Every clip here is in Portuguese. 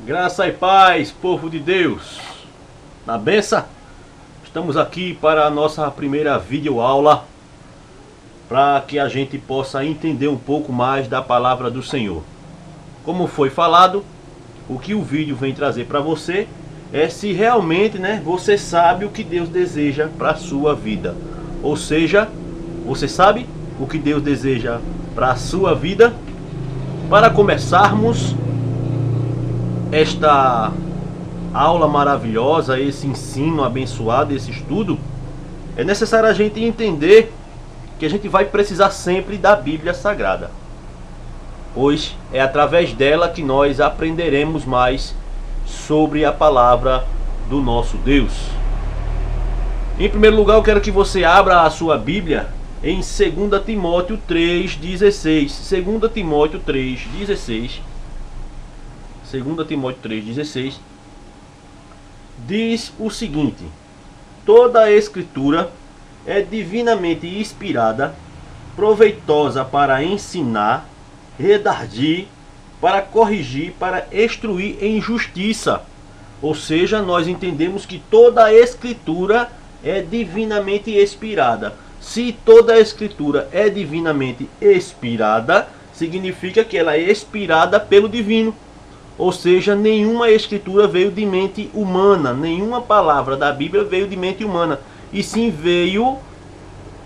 Graça e paz, povo de Deus. Na benção, estamos aqui para a nossa primeira videoaula, para que a gente possa entender um pouco mais da palavra do Senhor. Como foi falado, o que o vídeo vem trazer para você é se realmente, você sabe o que Deus deseja para a sua vida. Ou seja, você sabe o que Deus deseja para a sua vida? Para começarmos esta aula maravilhosa, esse ensino abençoado, esse estudo, é necessário a gente entender que a gente vai precisar sempre da Bíblia Sagrada, pois é através dela que nós aprenderemos mais sobre a palavra do nosso Deus. Em primeiro lugar, eu quero que você abra a sua Bíblia em 2 Timóteo 3,16. 2 Timóteo 3,16. 2 Timóteo 3,16 diz o seguinte: toda a escritura é divinamente inspirada, proveitosa para ensinar, redarguir, para corrigir, para instruir em justiça. Ou seja, nós entendemos que toda a escritura é divinamente inspirada. Se toda a escritura é divinamente inspirada, significa que ela é inspirada pelo divino. Ou seja, nenhuma escritura veio de mente humana, nenhuma palavra da Bíblia veio de mente humana, e sim veio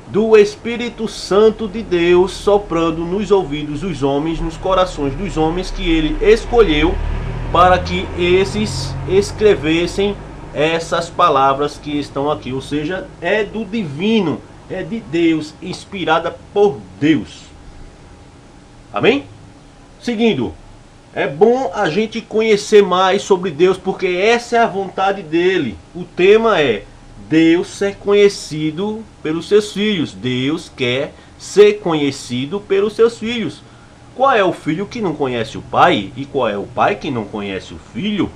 do Espírito Santo de Deus soprando nos ouvidos dos homens, nos corações dos homens que ele escolheu para que esses escrevessem essas palavras que estão aqui. Ou seja, é do divino, é de Deus, inspirada por Deus. Amém? Seguindo. É bom a gente conhecer mais sobre Deus, porque essa é a vontade dele. O tema é Deus ser conhecido pelos seus filhos. Deus quer ser conhecido pelos seus filhos. Qual é o filho que não conhece o pai? E qual é o pai que não conhece o filho?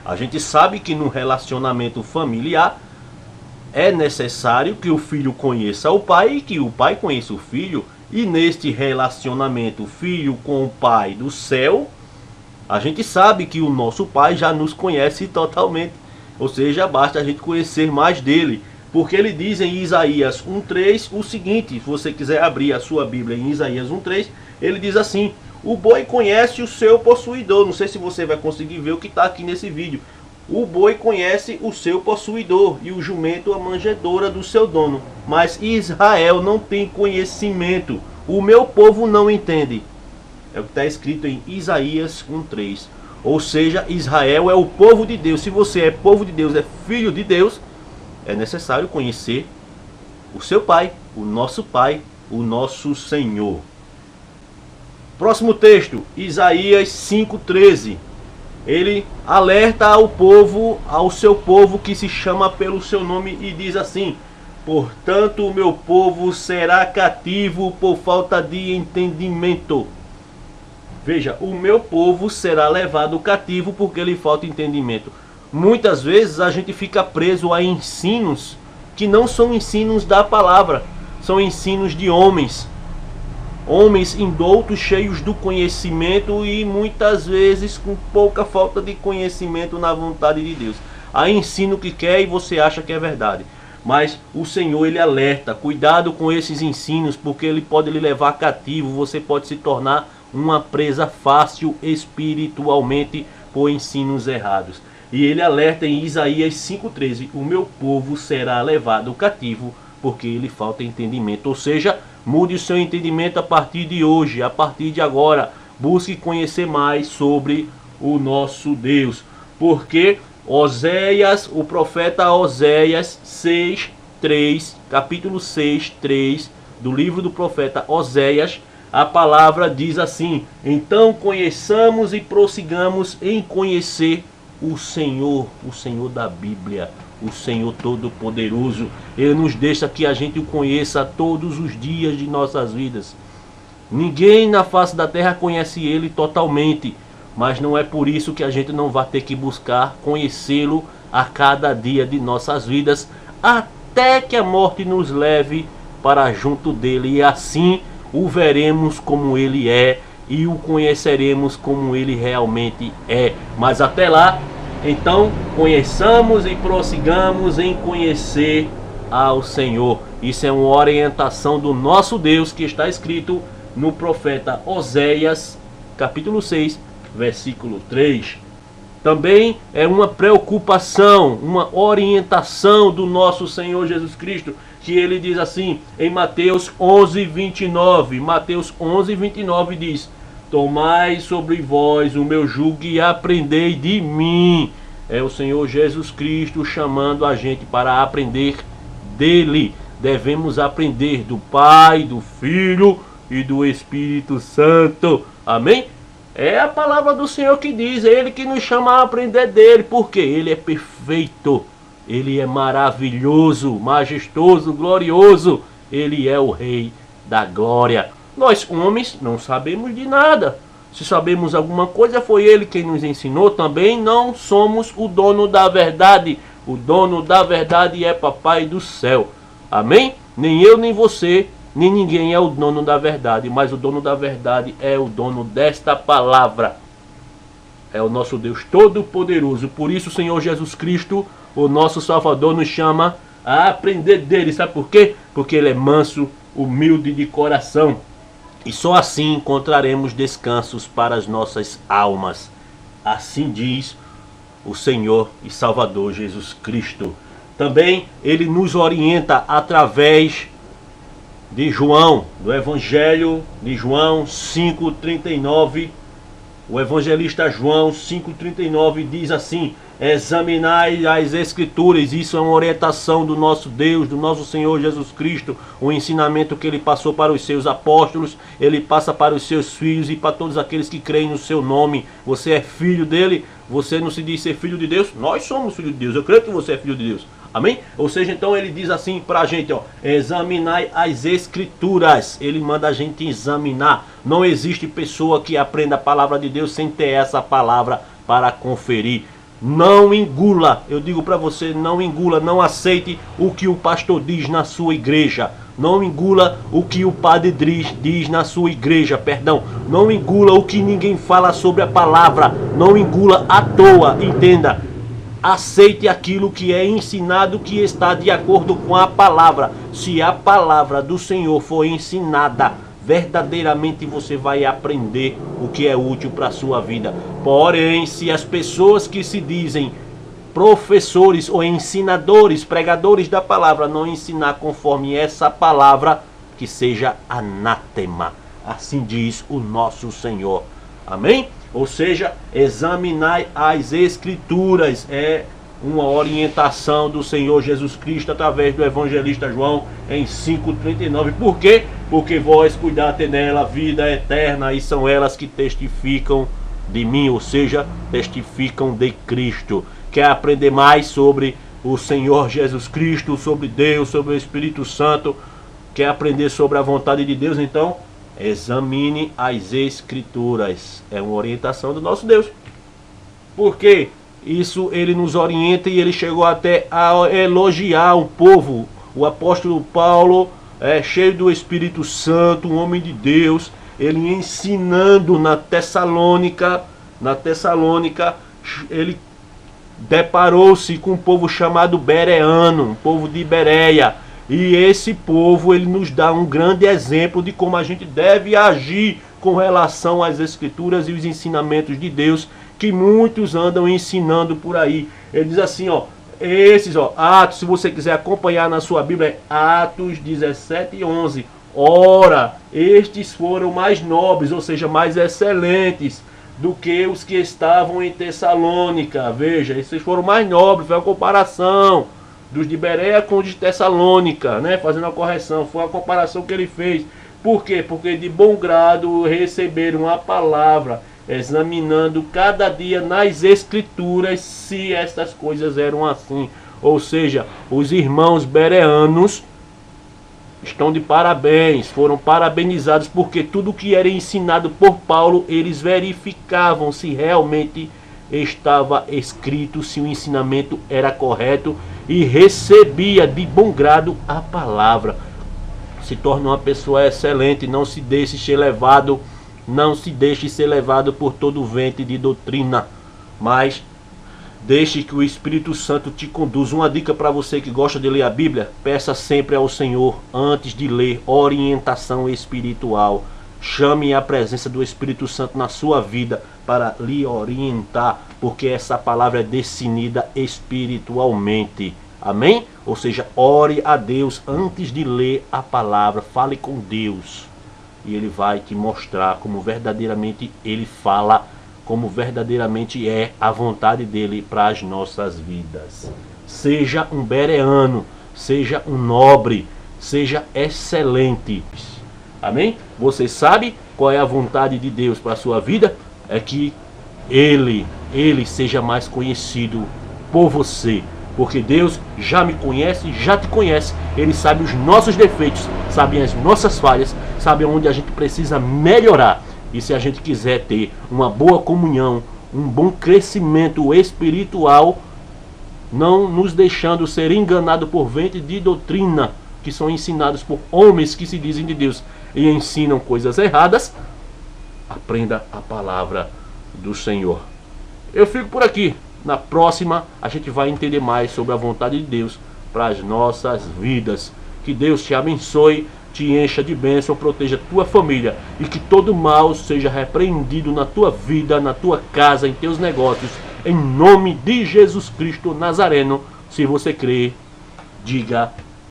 A gente sabe que no relacionamento familiar é necessário que o filho conheça o pai e que o pai conheça o filho. E neste relacionamento filho com o pai do céu, a gente sabe que o nosso pai já nos conhece totalmente. Ou seja, basta a gente conhecer mais dele. Porque ele diz em Isaías 1,3 o seguinte: se você quiser abrir a sua Bíblia em Isaías 1,3, ele diz assim: o boi conhece o seu possuidor. Não sei se você vai conseguir ver o que está aqui nesse vídeo. O boi conhece o seu possuidor e o jumento a manjedoura do seu dono. Mas Israel não tem conhecimento. O meu povo não entende. É o que está escrito em Isaías 1,3. Ou seja, Israel é o povo de Deus. Se você é povo de Deus, é filho de Deus, é necessário conhecer o seu pai, o nosso Senhor. Próximo texto, Isaías 5,13. Ele alerta ao povo, ao seu povo que se chama pelo seu nome, e diz assim: portanto, o meu povo será cativo por falta de entendimento. Veja, o meu povo será levado cativo porque lhe falta entendimento. Muitas vezes a gente fica preso a ensinos que não são ensinos da palavra, são ensinos de homens. Homens indoutos, cheios do conhecimento e muitas vezes com pouca falta de conhecimento na vontade de Deus. Há ensino que quer e você acha que é verdade. Mas o Senhor, ele alerta: cuidado com esses ensinos, porque ele pode lhe levar cativo. Você pode se tornar uma presa fácil espiritualmente por ensinos errados. E ele alerta em Isaías 5,13: o meu povo será levado cativo porque lhe falta entendimento. Ou seja, mude o seu entendimento a partir de hoje, a partir de agora. Busque conhecer mais sobre o nosso Deus. Porque Oséias, o profeta Oséias 6,3, capítulo 6,3 do livro do profeta Oséias, a palavra diz assim: então conheçamos e prossigamos em conhecer o Senhor da Bíblia, o Senhor Todo-Poderoso. Ele nos deixa que a gente o conheça todos os dias de nossas vidas. Ninguém na face da terra conhece ele totalmente, mas não é por isso que a gente não vai ter que buscar conhecê-lo a cada dia de nossas vidas, até que a morte nos leve para junto dele, e assim o veremos como ele é, e o conheceremos como ele realmente é. Mas até lá, então, conheçamos e prossigamos em conhecer ao Senhor. Isso é uma orientação do nosso Deus que está escrito no profeta Oséias, capítulo 6, versículo 3. Também é uma preocupação, uma orientação do nosso Senhor Jesus Cristo, que ele diz assim em Mateus 11:29. Mateus 11:29 diz: tomai sobre vós o meu jugo e aprendei de mim. É o Senhor Jesus Cristo chamando a gente para aprender dele. Devemos aprender do Pai, do Filho e do Espírito Santo. Amém? É a palavra do Senhor que diz, é Ele que nos chama a aprender dele, porque Ele é perfeito, Ele é maravilhoso, majestoso, glorioso, Ele é o Rei da glória. Nós, homens, não sabemos de nada. Se sabemos alguma coisa, foi Ele quem nos ensinou. Também não somos o dono da verdade. O dono da verdade é Papai do céu. Amém? Nem eu, nem você, nem ninguém é o dono da verdade, mas o dono da verdade é o dono desta palavra. É o nosso Deus Todo-Poderoso. Por isso o Senhor Jesus Cristo, o nosso Salvador, nos chama a aprender dele. Sabe por quê? Porque ele é manso, humilde de coração. E só assim encontraremos descansos para as nossas almas. Assim diz o Senhor e Salvador Jesus Cristo. Também ele nos orienta através de João, do Evangelho de João 5,39. O evangelista João 5,39 diz assim: examinai as Escrituras. Isso é uma orientação do nosso Deus, do nosso Senhor Jesus Cristo. O ensinamento que ele passou para os seus apóstolos, ele passa para os seus filhos e para todos aqueles que creem no seu nome. Você é filho dele? Você não se diz ser filho de Deus? Nós somos filhos de Deus. Eu creio que você é filho de Deus. Amém? Ou seja, então ele diz assim para a gente, ó, examinai as Escrituras. Ele manda a gente examinar. Não existe pessoa que aprenda a palavra de Deus sem ter essa palavra para conferir. Não engula, eu digo para você, não engula, não aceite o que o pastor diz na sua igreja. Não engula o que o padre diz na sua igreja, perdão. Não engula o que ninguém fala sobre a palavra. Não engula à toa, entenda. Aceite aquilo que é ensinado, que está de acordo com a palavra. Se a palavra do Senhor for ensinada, verdadeiramente você vai aprender o que é útil para a sua vida. Porém, se as pessoas que se dizem professores ou ensinadores, pregadores da palavra, não ensinar conforme essa palavra, que seja anátema. Assim diz o nosso Senhor. Amém? Ou seja, examinai as Escrituras. É uma orientação do Senhor Jesus Cristo através do evangelista João em 5,39. Por quê? Porque vós cuidate nela a vida eterna, e são elas que testificam de mim, ou seja, testificam de Cristo. Quer aprender mais sobre o Senhor Jesus Cristo, sobre Deus, sobre o Espírito Santo? Quer aprender sobre a vontade de Deus? Então, examine as Escrituras. É uma orientação do nosso Deus. Por quê? Isso ele nos orienta, e ele chegou até a elogiar o povo. O apóstolo Paulo, cheio do Espírito Santo, um homem de Deus, ele ensinando na Tessalônica, ele deparou-se com um povo chamado Bereano, um povo de Bereia. E esse povo, ele nos dá um grande exemplo de como a gente deve agir com relação às Escrituras e os ensinamentos de Deus, que muitos andam ensinando por aí. Ele diz assim, ó, Atos, se você quiser acompanhar na sua Bíblia, é Atos 17:11. Ora, estes foram mais nobres, ou seja, mais excelentes do que os que estavam em Tessalônica. Veja, esses foram mais nobres, foi a comparação dos de Bereia com os de Tessalônica, né? Fazendo a correção, foi a comparação que ele fez. Por quê? Porque de bom grado receberam a palavra, examinando cada dia nas Escrituras se estas coisas eram assim. Ou seja, os irmãos bereanos estão de parabéns, foram parabenizados, porque tudo que era ensinado por Paulo, eles verificavam se realmente estava escrito, se o ensinamento era correto, e recebia de bom grado a palavra. Se torna uma pessoa excelente, não se deixe ser levado Não se deixe ser levado por todo o vento de doutrina, mas deixe que o Espírito Santo te conduza. Uma dica para você que gosta de ler a Bíblia: peça sempre ao Senhor, antes de ler, orientação espiritual. Chame a presença do Espírito Santo na sua vida para lhe orientar, porque essa palavra é definida espiritualmente. Amém? Ou seja, ore a Deus antes de ler a palavra. Fale com Deus e Ele vai te mostrar como verdadeiramente Ele fala, como verdadeiramente é a vontade dele para as nossas vidas. Seja um bereano, seja um nobre, seja excelente. Amém? Você sabe qual é a vontade de Deus para a sua vida? É que Ele seja mais conhecido por você. Porque Deus já me conhece, já te conhece. Ele sabe os nossos defeitos, sabe as nossas falhas, sabe onde a gente precisa melhorar. E se a gente quiser ter uma boa comunhão, um bom crescimento espiritual, não nos deixando ser enganado por vento de doutrina, que são ensinados por homens que se dizem de Deus e ensinam coisas erradas, aprenda a palavra do Senhor. Eu fico por aqui. Na próxima a gente vai entender mais sobre a vontade de Deus para as nossas vidas. Que Deus te abençoe, te encha de bênção, proteja tua família e que todo mal seja repreendido na tua vida, na tua casa, em teus negócios, em nome de Jesus Cristo Nazareno. Se você crê, diga